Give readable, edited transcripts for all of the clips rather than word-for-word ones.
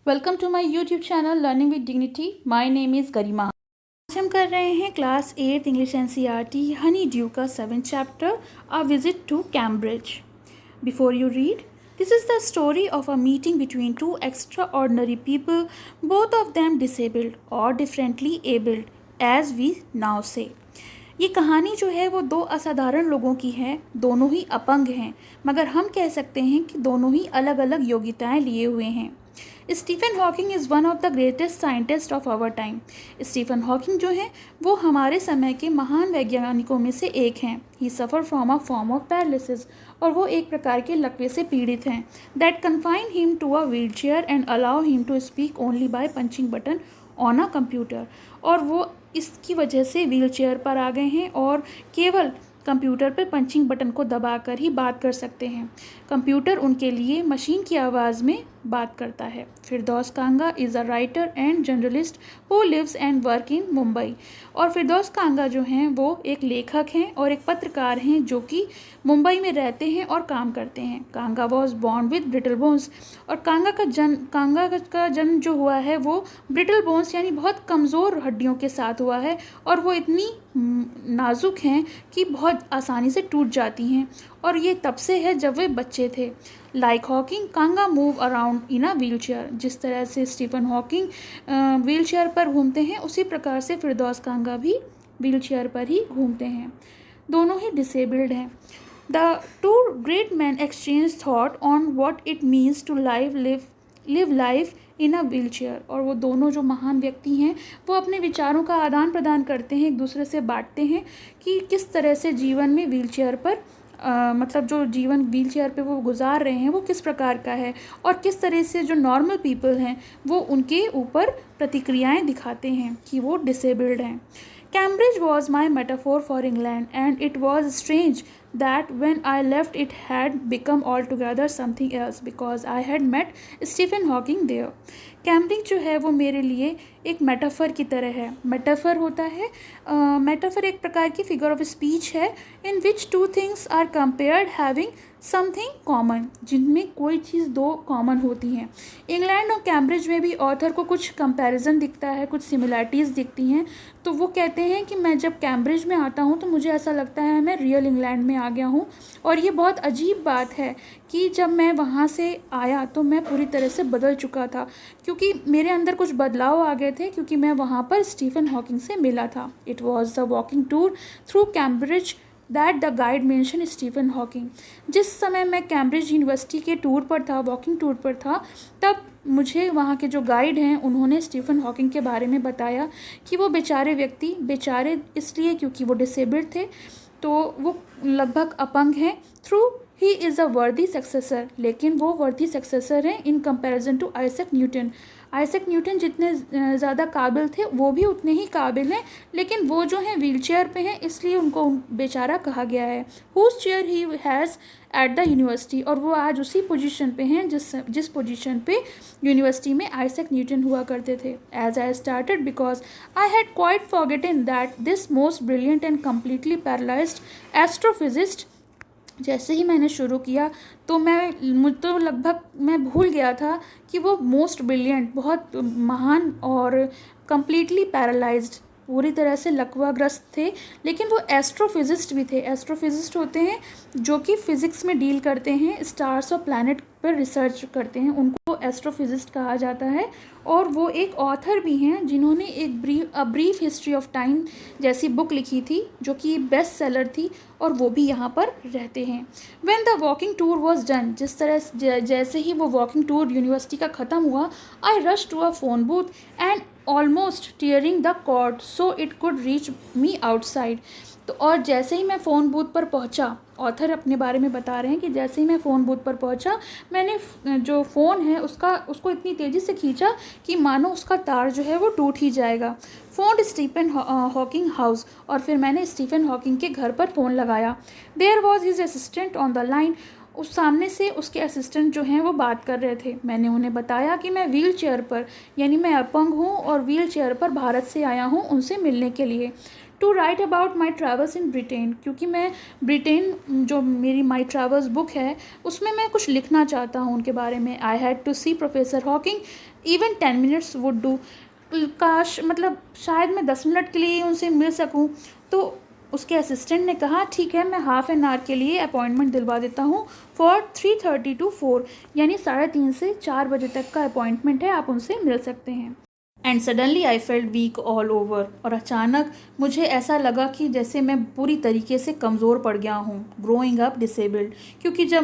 Welcome to my YouTube channel learning with dignity. My name is Garima. आज हम कर रहे हैं class 8 English NCERT honeydew का 7th chapter a visit to Cambridge. Before you read, this is the story of a meeting between two extraordinary people, both of them disabled or differently abled, as we now say. ये कहानी जो है वो दो असाधारण लोगों की है। दोनों ही अपंग हैं, मगर हम कह सकते हैं कि दोनों ही अलग अलग योग्यताएं लिए हुए हैं। Stephen Hawking is one of the greatest scientist of our time. Stephen Hawking जो हैं वो हमारे समय के महान वैज्ञानिकों में से एक हैं। He suffer from a form of paralysis, और वो एक प्रकार के लकवे से पीड़ित हैं। That confine him to a wheel chair and allow him to speak only by punching button on a computer. और वो इसकी वजह से व्हील चेयर पर आ गए हैं और केवल कंप्यूटर पर पंचिंग बटन को दबाकर ही बात कर सकते हैं। कंप्यूटर उनके लिए मशीन की आवाज़ में बात करता है। Firdaus Kanga is a writer and journalist who lives and work in Mumbai. और फिरदौस कांगा जो हैं वो एक लेखक हैं और एक पत्रकार हैं जो कि मुंबई में रहते हैं और काम करते हैं। Kanga was born with brittle bones. और कांगा का जन्म जो हुआ है वो ब्रिटल बोन्स यानी बहुत कमज़ोर हड्डियों के साथ हुआ है, और वो इतनी नाजुक हैं कि बहुत आसानी से टूट जाती हैं। और ये तब से है जब वे बच्चे थे। Like Hawking, Kanga move around in a wheel chair. जिस तरह से स्टीफन हॉकिंग व्हील चेयर पर घूमते हैं, उसी प्रकार से फिरदौस कांगा भी व्हील चेयर पर ही घूमते हैं। दोनों ही डिसेबल्ड हैं। The two great man exchange thought on what it means to live life in a wheel chair. और वो दोनों जो महान व्यक्ति हैं वो अपने विचारों का आदान प्रदान करते हैं, एक दूसरे से बांटते हैं कि किस तरह से जीवन में व्हील चेयर पर मतलब जो जीवन व्हील चेयर पर वो गुजार रहे हैं वो किस प्रकार का है, और किस तरह से जो नॉर्मल पीपल हैं वो उनके ऊपर प्रतिक्रियाएं दिखाते हैं कि वो डिसेबल्ड हैं। Cambridge was my metaphor for England, and it was strange that when I left it had become altogether something else because I had met Stephen Hawking there. Cambridge जो है वो मेरे लिए एक मेटाफर की तरह है। मेटाफर होता है मेटाफर एक प्रकार की फिगर ऑफ स्पीच है in which two things are compared having something common, जिनमें कोई चीज़ दो कॉमन होती हैं। इंग्लैंड और कैम्ब्रिज में भी ऑथर को कुछ कंपैरिजन दिखता है, कुछ सिमिलैरिटीज़ दिखती हैं। तो वो कहते हैं कि मैं जब कैम्ब्रिज में आता हूँ तो मुझे ऐसा लगता है मैं रियल इंग्लैंड में आ गया हूँ। और ये बहुत अजीब बात है कि जब मैं वहाँ से आया तो मैं पूरी तरह से बदल चुका था, क्योंकि मेरे अंदर कुछ बदलाव आ गए थे, क्योंकि मैं वहाँ पर स्टीफन हॉकिंग से मिला था। It was the walking tour through Cambridge that the guide mention Stephen Hawking. जिस समय मैं कैम्ब्रिज यूनिवर्सिटी के टूर पर था, वॉकिंग टूर पर था, तब मुझे वहाँ के जो गाइड हैं उन्होंने स्टीफन हॉकिंग के बारे में बताया कि वो बेचारे इसलिए क्योंकि वो डिसेबल्ड थे, तो वो लगभग अपंग हैं। थ्रू ही इज़ अ वर्दी सक्सेसर, लेकिन वो वर्दी सक्सेसर हैं in comparison to Isaac Newton. Isaac Newton जितने ज़्यादा काबिल थे वो भी उतने ही काबिल हैं, लेकिन वो जो हैं व्हील चेयर पे हैं, इसलिए उनको बेचारा कहा गया है। Whose chair he has at the university. और वो आज उसी पोजीशन पे हैं जिस पोजीशन पे यूनिवर्सिटी में आइजैक न्यूटन हुआ करते थे। As I started because I had quite forgotten that this most brilliant and completely paralysed astrophysicist. जैसे ही मैंने शुरू किया तो लगभग मैं भूल गया था कि वो मोस्ट ब्रिलियंट, बहुत महान और कंप्लीटली पैरालाइज्ड, पूरी तरह से लकवाग्रस्त थे, लेकिन वो एस्ट्रोफिजिस्ट भी थे। एस्ट्रोफिजिस्ट होते हैं जो कि फ़िज़िक्स में डील करते हैं, स्टार्स और प्लैनेट पर रिसर्च करते हैं, उनको एस्ट्रोफिजिस्ट कहा जाता है। और वो एक ऑथर भी हैं जिन्होंने एक ब्रीफ हिस्ट्री ऑफ टाइम जैसी बुक लिखी थी जो कि बेस्ट सेलर थी, और वो भी यहाँ पर रहते हैं। When the walking tour was done, जिस तरह जैसे ही वो वॉकिंग टूर यूनिवर्सिटी का ख़त्म हुआ, I rush to a phone booth and almost tearing the cord so it could reach me outside. तो और जैसे ही मैं फ़ोन बूथ पर पहुंचा, ऑथर अपने बारे में बता रहे हैं कि जैसे ही मैं फ़ोन बूथ पर पहुंचा, मैंने जो फ़ोन है उसको इतनी तेज़ी से खींचा कि मानो उसका तार जो है वो टूट ही जाएगा। फ़ोन स्टीफन हॉकिंग हाउस, और फिर मैंने स्टीफन हॉकिंग के घर पर फ़ोन लगाया। There was his assistant on the line. उस सामने से उसके असिस्टेंट जो हैं वो बात कर रहे थे। मैंने उन्हें बताया कि मैं व्हील चेयर पर यानी मैं अपंग हूँ और व्हील चेयर पर भारत से आया हूँ उनसे मिलने के लिए। To write about my travels in Britain, क्योंकि मैं ब्रिटेन जो मेरी माई ट्रैवल्स बुक है उसमें मैं कुछ लिखना चाहता हूँ उनके बारे में. I had to see professor Hawking, even 10 minutes would do. काश मतलब शायद मैं 10 मिनट के लिए उनसे मिल सकूं. तो उसके असिस्टेंट ने कहा ठीक है, मैं हाफ एन आवर के लिए अपॉइंटमेंट दिलवा देता हूँ फॉर 3:30 to 4, यानी 3:30 से 4 बजे तक का अपॉइंटमेंट है, आप उनसे मिल सकते हैं. And suddenly I felt weak all over, और अचानक मुझे ऐसा लगा कि जैसे मैं पूरी तरीके से कमज़ोर पड़ गया हूँ. ग्रोइंग अप डिसेबल्ड, क्योंकि जब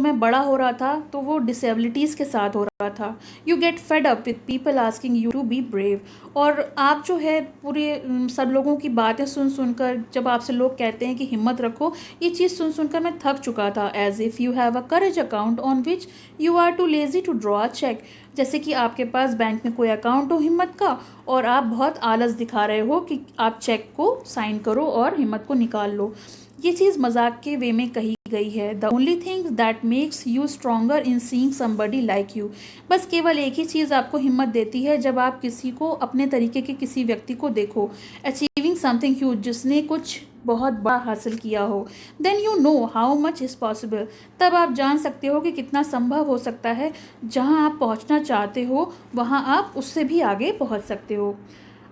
मैं बड़ा हो रहा था तो वो डिसेबिलिटीज़ के साथ हो रहा था. You get fed up with people asking you to be brave, और आप जो है पूरे सब लोगों की बातें सुनकर जब आपसे लोग कहते हैं कि हिम्मत रखो, ये चीज़ सुनकर मैं थक चुका था. As if you have a courage account on which you are too lazy to draw a cheque, जैसे कि आपके पास बैंक में कोई अकाउंट हो हिम्मत का और आप बहुत आलस दिखा रहे हो कि आप चेक को साइन करो और हिम्मत को निकाल लो. ये चीज़ मजाक के वे में कही गई है. The only thing that makes you stronger in seeing somebody like you, बस केवल एक ही चीज़ आपको हिम्मत देती है जब आप किसी को अपने तरीके के किसी व्यक्ति को देखो अचीविंग समथिंग ह्यूज, जिसने कुछ बहुत बड़ा हासिल किया हो. Then you know how much is possible, तब आप जान सकते हो कि कितना संभव हो सकता है. जहाँ आप पहुँचना चाहते हो वहाँ आप उससे भी आगे पहुँच सकते हो.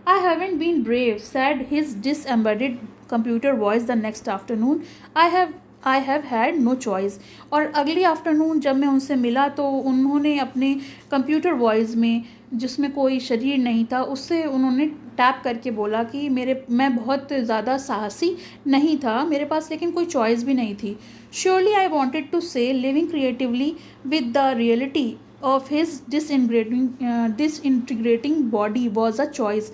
I haven't been brave, said his disembodied computer voice the next afternoon. I have had no choice. और अगली आफ्टरनून जब मैं उनसे मिला तो उन्होंने अपने कंप्यूटर वॉइस में, जिसमें कोई शरीर नहीं था, उससे उन्होंने टैप करके बोला कि मैं बहुत ज़्यादा साहसी नहीं था मेरे पास, लेकिन कोई चॉइस भी नहीं थी. Surely I wanted to say living creatively with the reality of his disintegrating body was a choice.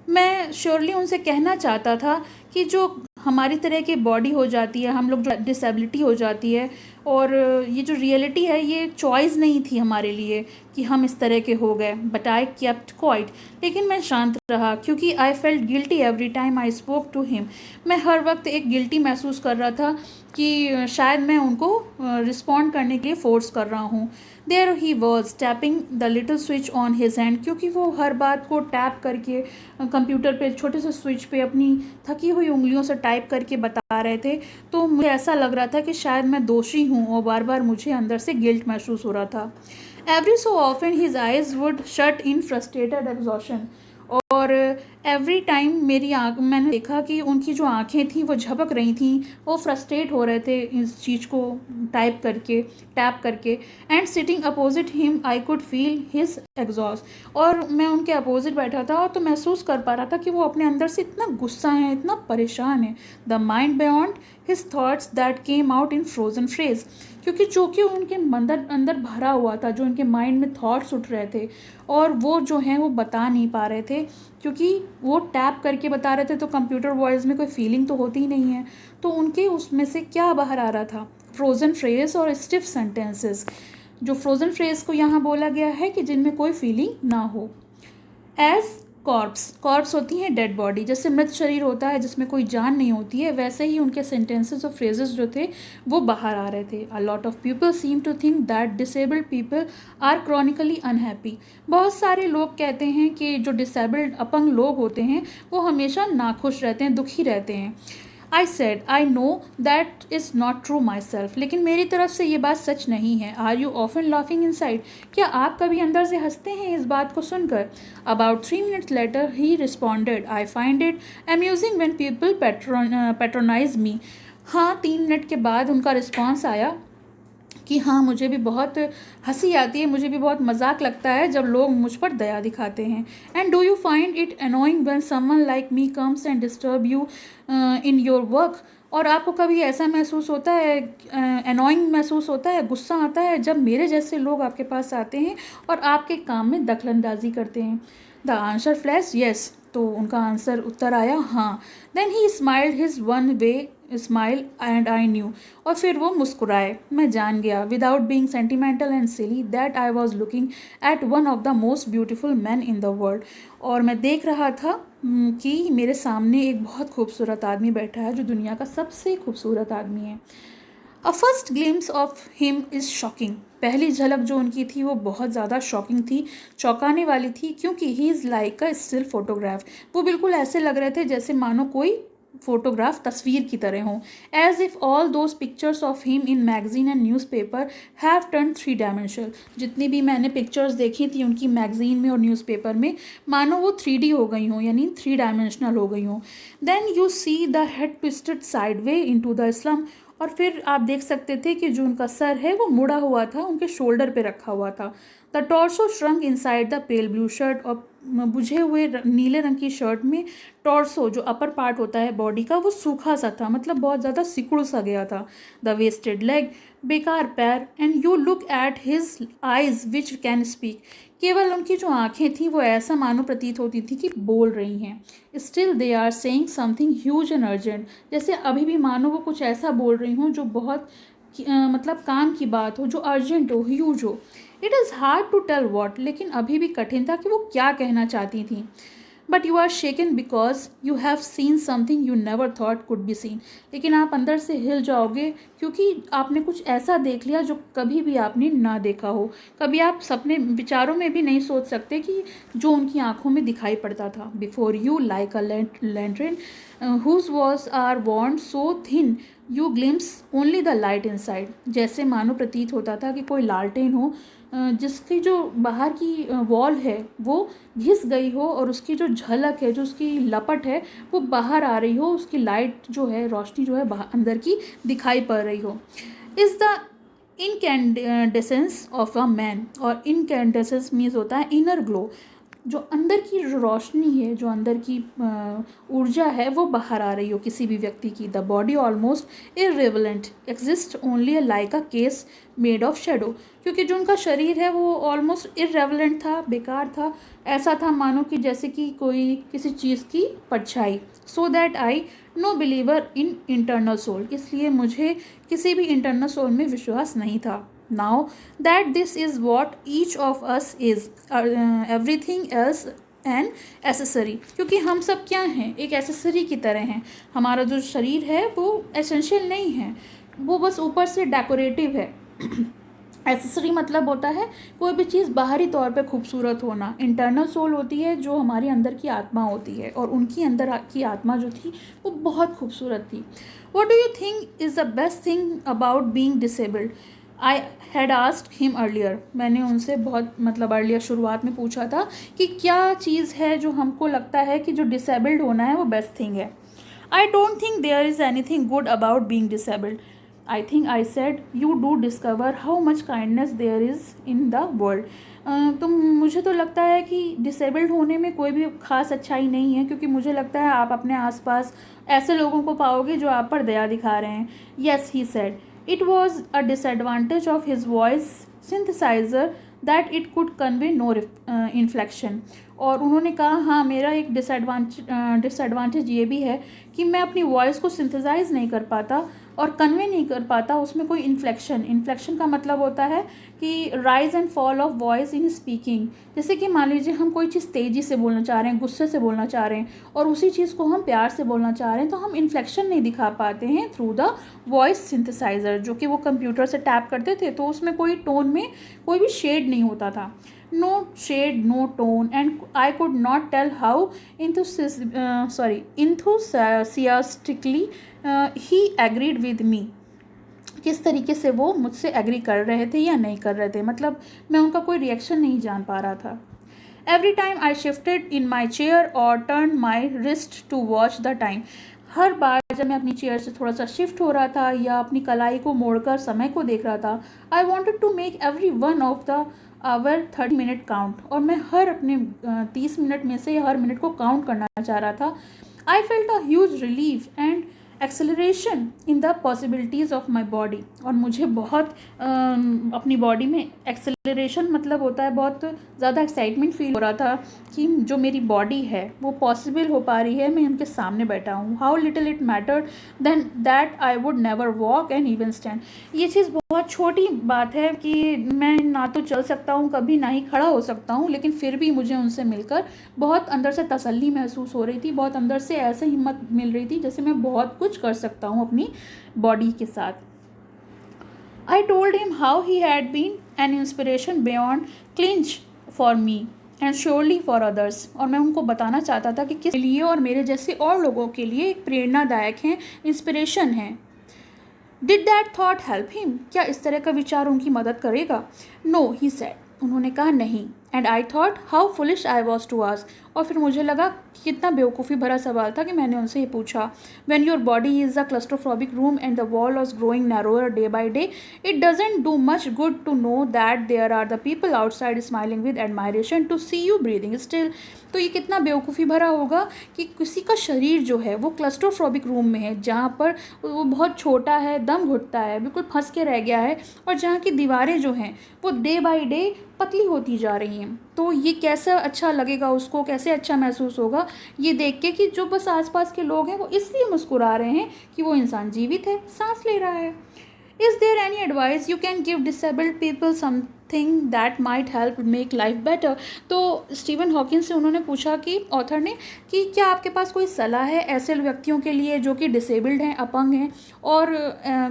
मैं श्योरली उनसे कहना चाहता था कि जो हमारी तरह की बॉडी हो जाती है, हम लोग जो डिसेबिलिटी हो जाती है, और ये जो रियलिटी है ये चॉइस नहीं थी हमारे लिए कि हम इस तरह के हो गए. बट आई केप्ट क्वाइट, लेकिन मैं शांत रहा क्योंकि I felt guilty every time I spoke to him. मैं हर वक्त एक गिल्टी महसूस कर रहा था कि शायद मैं उनको रिस्पॉन्ड करने के लिए फ़ोर्स कर रहा हूँ. There he was tapping the little switch on his hand, क्योंकि वो हर बात को टैप करके कंप्यूटर पे छोटे से स्विच पे अपनी थकी हुई उंगलियों से टाइप करके बता रहे थे. तो मुझे ऐसा लग रहा था कि शायद मैं दोषी हूँ और बार बार मुझे अंदर से गिल्ट महसूस हो रहा था. Every so often his eyes would shut in frustrated exhaustion, और एवरी टाइम मैंने देखा कि उनकी जो आंखें थी वो झपक रही थी, वो फ्रस्ट्रेट हो रहे थे इस चीज़ को टैप करके. And sitting opposite him I could feel his exhaust, और मैं उनके अपोजिट बैठा था तो महसूस कर पा रहा था कि वो अपने अंदर से इतना गुस्सा है, इतना परेशान है. The mind beyond his thoughts that came out in frozen phrase, क्योंकि जो कि उनके अंदर भरा हुआ था, जो उनके माइंड में थॉट्स उठ रहे थे और वो जो हैं वो बता नहीं पा रहे थे, क्योंकि वो टैप करके बता रहे थे तो कंप्यूटर वॉइस में कोई फीलिंग तो होती ही नहीं है. तो उनके उसमें से क्या बाहर आ रहा था? फ्रोजन फ्रेज और स्टिफ सेंटेंसेस. जो फ्रोजन फ्रेज को यहाँ बोला गया है कि जिनमें कोई फीलिंग ना हो. एज कॉर्प्स होती हैं डेड बॉडी, जैसे मृत शरीर होता है जिसमें कोई जान नहीं होती है, वैसे ही उनके सेंटेंसेस और फ्रेजेस जो थे वो बाहर आ रहे थे. A lot of people seem to think that disabled people are chronically unhappy. बहुत सारे लोग कहते हैं कि जो डिसेबल्ड अपंग लोग होते हैं वो हमेशा नाखुश रहते हैं, दुखी रहते हैं. I said I know that is not true myself, लेकिन मेरी तरफ से ये बात सच नहीं है. Are you often laughing inside, क्या आप कभी अंदर से हंसते हैं इस बात को सुनकर? About 3 minutes later he responded, I find it amusing when people patronize me. हाँ, 3 मिनट के बाद उनका रिस्पॉन्स आया कि हाँ, मुझे भी बहुत हंसी आती है, मुझे भी बहुत मजाक लगता है जब लोग मुझ पर दया दिखाते हैं. And do you find it annoying when someone like me comes and disturb you in your work, और आपको कभी ऐसा महसूस होता है, अनोइंग महसूस होता है, गुस्सा आता है जब मेरे जैसे लोग आपके पास आते हैं और आपके काम में दखलंदाजी करते हैं? द आंसर फ्लैश येस, तो उनका आंसर उत्तर आया हाँ. Then he smiled his one way smile and I knew, और फिर वो मुस्कुराए. मैं जान गया without being sentimental and silly that I was looking at one of the most beautiful man in the world, और मैं देख रहा था कि मेरे सामने एक बहुत खूबसूरत आदमी बैठा है जो दुनिया का सबसे खूबसूरत आदमी है. A first glimpse of him is shocking, पहली झलक जो उनकी थी वो बहुत ज़्यादा शॉकिंग थी, चौंकाने वाली थी, क्योंकि he is like a still photograph. वो बिल्कुल ऐसे लग रहे थे जैसे मानो कोई फोटोग्राफ तस्वीर की तरह हो, as if all those pictures of him in magazine and newspaper have turn 3 dimensional. जितनी भी मैंने पिक्चर्स देखी थी उनकी मैगजीन में और न्यूज़पेपर में, मानो वो 3D हो गई हों, यानी 3 डायमेंशनल हो गई हों। Then you see the head twisted sideway into the slum. और फिर आप देख सकते थे कि जो उनका सर है वो मुड़ा हुआ था, उनके शोल्डर पे रखा हुआ था। The torso shrunk inside the pale blue shirt, और बुझे हुए नीले रंग की शर्ट में टॉर्सो जो अपर पार्ट होता है बॉडी का वो सूखा सा था, मतलब बहुत ज़्यादा सिकुड़ सा गया था। द वेस्टेड लेग, बेकार पैर, and you look at his eyes which can speak. केवल उनकी जो आंखें थीं वो ऐसा मानो प्रतीत होती थी कि बोल रही हैं। Still they are saying something huge and urgent, जैसे अभी भी मानो वो कुछ ऐसा बोल रही हों जो बहुत मतलब काम की बात हो, जो अर्जेंट हो, ह्यूज हो। It is hard to tell what, लेकिन अभी भी कठिन था कि वो क्या कहना चाहती थी। But you are shaken because you have seen something you never thought could be seen. लेकिन आप अंदर से हिल जाओगे क्योंकि आपने कुछ ऐसा देख लिया जो कभी भी आपने ना देखा हो। कभी आप सपने विचारों में भी नहीं सोच सकते कि जो उनकी आंखों में दिखाई पड़ता था। Before you like a lantern whose was are वॉन्ड so thin you glimpse only the light inside. जैसे मानो प्रतीत होता था कि कोई लालटेन हो जिसकी जो बाहर की वॉल है वो घिस गई हो और उसकी जो झलक है, जो उसकी लपट है वो बाहर आ रही हो, उसकी लाइट जो है, रोशनी जो है बाहर अंदर की दिखाई पड़ रही हो। Is the incandescence of a man, और इनकैंडेसेंस मीन्स होता है इनर ग्लो। जो अंदर की रोशनी है, जो अंदर की ऊर्जा है वो बाहर आ रही हो किसी भी व्यक्ति की। The body almost irrelevant exist only like a case made of shadow. क्योंकि जो उनका शरीर है वो ऑलमोस्ट इररिलेवेंट था, बेकार था, ऐसा था मानो कि जैसे कि कोई किसी चीज़ की परछाई। So that I no believer in internal soul, इसलिए मुझे किसी भी इंटरनल सोल में विश्वास नहीं था। Now that this is what each of us is, everything else an accessory, क्योंकि हम सब क्या हैं, एक एसेसरी की तरह हैं। हमारा जो शरीर है वो एसेंशियल नहीं है, वो बस ऊपर से डेकोरेटिव है। एसेसरी मतलब होता है कोई भी चीज़ बाहरी तौर पे खूबसूरत होना। इंटरनल सोल होती है जो हमारी अंदर की आत्मा होती है, और उनकी अंदर की आत्मा जो थी वो बहुत खूबसूरत थी। What do you think is the best thing about being disabled? I had asked him earlier, मैंने उनसे बहुत मतलब अर्लियर शुरुआत में पूछा था कि क्या चीज़ है जो हमको लगता है कि जो डिसेबल्ड होना है वो बेस्ट थिंग है। I don't think there is anything good about being disabled. I think I said you do discover how much kindness there is in the world. तो मुझे तो लगता है कि डिसेबल्ड होने में कोई भी ख़ास अच्छाई नहीं है, क्योंकि मुझे लगता है आप अपने आसपास ऐसे लोगों को पाओगे जो आप पर दया दिखा रहे हैं। Yes, he said. It was a disadvantage of his voice synthesizer that it could convey no inflection. और उन्होंने कहा हाँ, मेरा एक डिसएडवांटेज ये भी है कि मैं अपनी वॉइस को सिंथेसाइज नहीं कर पाता और कन्वे नहीं कर पाता उसमें कोई इन्फ्लेक्शन का मतलब होता है कि rise and fall of voice in speaking. जैसे कि मान लीजिए हम कोई चीज़ तेज़ी से बोलना चाह रहे हैं, गुस्से से बोलना चाह रहे हैं, और उसी चीज़ को हम प्यार से बोलना चाह रहे हैं, तो हम इन्फ्लेक्शन नहीं दिखा पाते हैं थ्रू द वॉइस सिंथेसाइज़र, जो कि वो कंप्यूटर से टैप करते थे, तो उसमें कोई टोन में कोई भी शेड नहीं होता था। No shade, no tone, and I could not tell how enthusiastically he agreed with me. किस तरीके से वो मुझसे एग्री कर रहे थे या नहीं कर रहे थे, मतलब मैं उनका कोई रिएक्शन नहीं जान पा रहा था। Every time I shifted in my chair or turned my wrist to watch the time, हर बार जब मैं अपनी चेयर से थोड़ा सा शिफ्ट हो रहा था या अपनी कलाई को मोड़कर समय को देख रहा था, I wanted to make every one of the hour 30 minute count, और मैं हर अपने 30 मिनट में से हर मिनट को काउंट करना चाह रहा था। I felt a huge relief and acceleration in the possibilities of my body, और मुझे बहुत अपनी बॉडी में एक्सेलरेशन मतलब होता है बहुत ज़्यादा एक्साइटमेंट फील हो रहा था कि जो मेरी बॉडी है वो पॉसिबल हो पा रही है, मैं उनके सामने बैठा हूँ। How little it mattered then that I would never walk and even stand. ये चीज़ बहुत छोटी बात है कि मैं ना तो चल सकता हूँ कभी, ना ही खड़ा हो सकता हूँ, लेकिन फिर भी मुझे उनसे मिलकर बहुत अंदर से तसल्ली महसूस हो रही थी, बहुत अंदर से ऐसे हिम्मत मिल रही थी जैसे मैं बहुत कुछ कर सकता हूँ अपनी बॉडी के साथ। I told him how he had been an inspiration beyond clinch for me and surely for others. और मैं उनको बताना चाहता था कि किस लिए और मेरे जैसे और लोगों के लिए एक प्रेरणादायक है, इंस्पिरेशन है. Did that thought help him? क्या इस तरह का विचार उनकी मदद करेगा? No, he said. उन्होंने कहा नहीं. And I thought how foolish I was to ask. और फिर मुझे लगा कि कितना बेवकूफ़ी भरा सवाल था कि मैंने उनसे ये पूछा. When your body is a claustrophobic room and the wall was growing narrower day by day, it doesn't do much good to know that there are the people outside smiling with admiration to see you breathing still. तो ये कितना बेवकूफ़ी भरा होगा कि किसी का शरीर जो है वो क्लस्ट्रोफोबिक रूम में है, जहाँ पर वो बहुत छोटा है, दम घुटता है, बिल्कुल फंस के रह गया है, और जहाँ की दीवारें जो हैं वो डे बाई डे पतली होती जा रही हैं. तो ये कैसा अच्छा लगेगा उसको, कैसे अच्छा महसूस होगा ये देख के कि जो बस आसपास के लोग हैं वो इसलिए मुस्कुरा रहे हैं कि वो इंसान जीवित है, सांस ले रहा है. Is there any advice you can give disabled people something that might help make life better. तो स्टीवन हॉकिंस से उन्होंने पूछा कि ऑथर ने कि क्या आपके पास कोई सलाह है ऐसे व्यक्तियों के लिए जो कि डिसेबल्ड हैं, अपंग हैं, और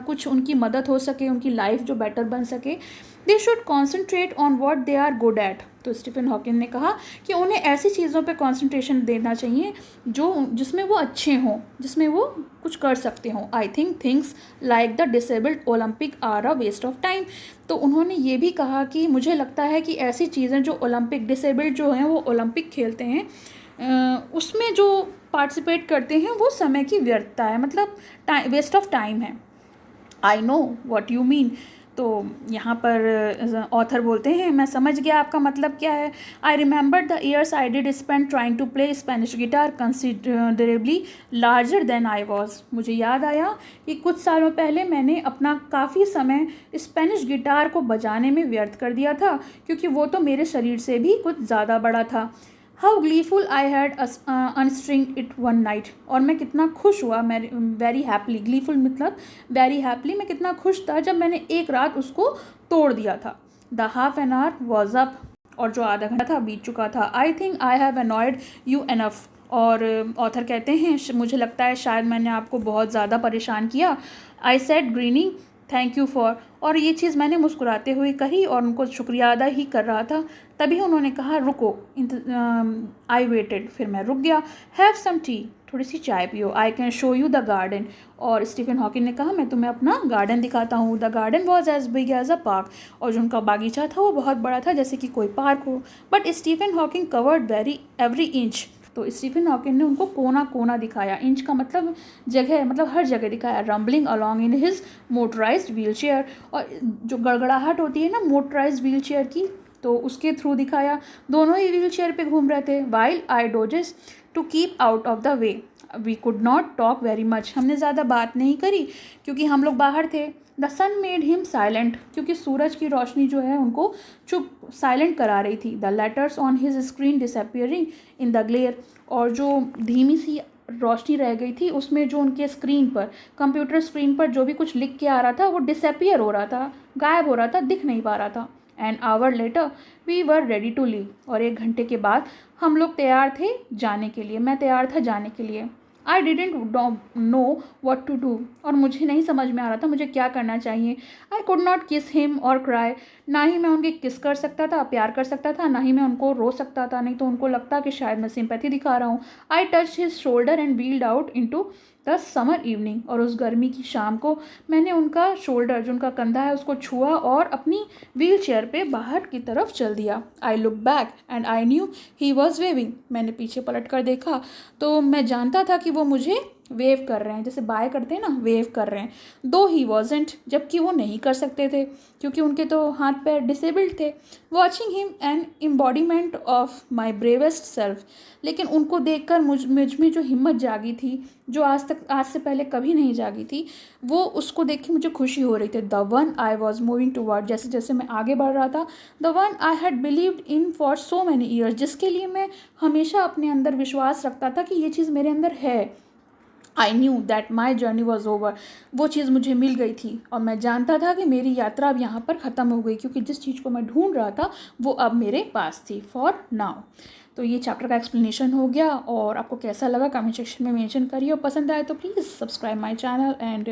कुछ उनकी मदद हो सके, उनकी लाइफ जो बेटर बन सके. They should concentrate on what they are good at. तो स्टीफन हॉकिंस ने कहा कि उन्हें ऐसी चीज़ों पे कंसंट्रेशन देना चाहिए जिसमें वो अच्छे हों, जिसमें वो कुछ कर सकते हों. I think things like the disabled Olympic are a waste of time. तो उन्होंने ये भी कहा कि मुझे लगता है कि ऐसी चीज़ें जो ओलंपिक, डिसेबल्ड जो हैं वो ओलंपिक खेलते हैं, उसमें जो पार्टिसिपेट करते हैं वो समय की व्यर्थता है, मतलब वेस्ट ऑफ टाइम है. I know what you mean. तो यहाँ पर ऑथर बोलते हैं मैं समझ गया आपका मतलब क्या है. I remember the years I did spend trying to play Spanish guitar considerably larger than I was. मुझे याद आया कि कुछ सालों पहले मैंने अपना काफ़ी समय स्पेनिश गिटार को बजाने में व्यर्थ कर दिया था, क्योंकि वो तो मेरे शरीर से भी कुछ ज़्यादा बड़ा था. How gleeful I had unstrung it one night. और मैं कितना खुश हुआ, मैं वेरी हैप्पली, ग्लीफुल मतलब वेरी हैप्पली, मैं कितना खुश था जब मैंने एक रात उसको तोड़ दिया था. The half an hour was up. और जो आधा घंटा था बीत चुका था. आई think I have annoyed you enough. और ऑथर कहते हैं मुझे लगता है शायद मैंने आपको बहुत ज़्यादा परेशान किया. I said grinning thank you for. और ये चीज़ मैंने मुस्कुराते हुए कही और उनको शुक्रिया अदा ही कर रहा था. तभी उन्होंने कहा रुको. I waited. फिर मैं रुक गया. Have some tea. थोड़ी सी चाय पियो. I can show you the garden. और स्टीफन हॉकिंग ने कहा मैं तुम्हें अपना गार्डन दिखाता हूँ. The garden was as big as a park. और जो उनका बागीचा था वो बहुत बड़ा था, जैसे कि कोई पार्क हो. But Stephen Hawking covered every inch. तो स्टीफन हॉकिंग ने उनको कोना कोना दिखाया. इंच का मतलब जगह, मतलब हर जगह दिखाया. Rumbling along in his motorised wheel chair. और जो गड़गड़ाहट होती है ना मोटराइज्ड व्हील चेयर की, तो उसके थ्रू दिखाया. दोनों ही व्हील चेयर पे घूम रहे थे. While I dodges to keep out of the way. We could not talk very much. हमने ज़्यादा बात नहीं करी क्योंकि हम लोग बाहर थे. The sun made him silent. क्योंकि सूरज की रोशनी जो है उनको चुप, साइलेंट करा रही थी. The letters on his screen disappearing in the glare. और जो धीमी सी रोशनी रह गई थी उसमें जो उनके स्क्रीन पर, कंप्यूटर स्क्रीन पर जो भी कुछ लिख के आ रहा था वो डिसअपियर हो रहा था, गायब हो रहा था, दिख नहीं पा रहा था. An hour later we were ready to leave. और 1 घंटे के बाद हम लोग तैयार थे जाने के लिए. मैं तैयार था जाने के लिए. I didn't know what to do. और मुझे नहीं समझ में आ रहा था मुझे क्या करना चाहिए. आई कुड नॉट किस हिम और क्राई. ना ही मैं उनकी किस कर सकता था, प्यार कर सकता था, ना ही मैं उनको रो सकता था, नहीं तो उनको लगता कि शायद मैं सिंपैथी दिखा रहा हूँ. I touch his shoulder and wheeled out into the summer evening. और उस गर्मी की शाम को मैंने उनका शोल्डर, जो उनका कंधा है, उसको छुआ और अपनी व्हील चेयर पर बाहर की तरफ चल दिया. I look back and I knew he was waving. मैंने पीछे पलट कर देखा तो मैं जानता था कि वो मुझे वेव कर रहे हैं, जैसे बाय करते हैं ना, वेव कर रहे हैं. दो ही वॉजेंट, जबकि वो नहीं कर सकते थे क्योंकि उनके तो हाथ पैर डिसेबल्ड थे. Watching him an embodiment of my bravest self. लेकिन उनको देखकर मुझ में जो हिम्मत जागी थी, जो आज से पहले कभी नहीं जागी थी, वो उसको देख के मुझे खुशी हो रही थी. The one I was moving toward. जैसे जैसे मैं आगे बढ़ रहा था. The one I had believed in for so many years. जिसके लिए मैं हमेशा अपने अंदर विश्वास रखता था कि ये चीज़ मेरे अंदर है. I knew that my journey was over. वो चीज़ मुझे मिल गई थी और मैं जानता था कि मेरी यात्रा अब यहाँ पर ख़त्म हो गई, क्योंकि जिस चीज़ को मैं ढूंढ रहा था वो अब मेरे पास थी फॉर नाउ. तो ये चैप्टर का एक्सप्लेनेशन हो गया. और आपको कैसा लगा कमेंट सेक्शन में मेंशन करिए. और पसंद आए तो please subscribe my channel and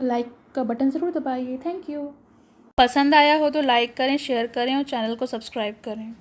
like का बटन ज़रूर दबाइए. Thank you. पसंद आया हो तो लाइक करें, शेयर करें और चैनल को सब्सक्राइब करें।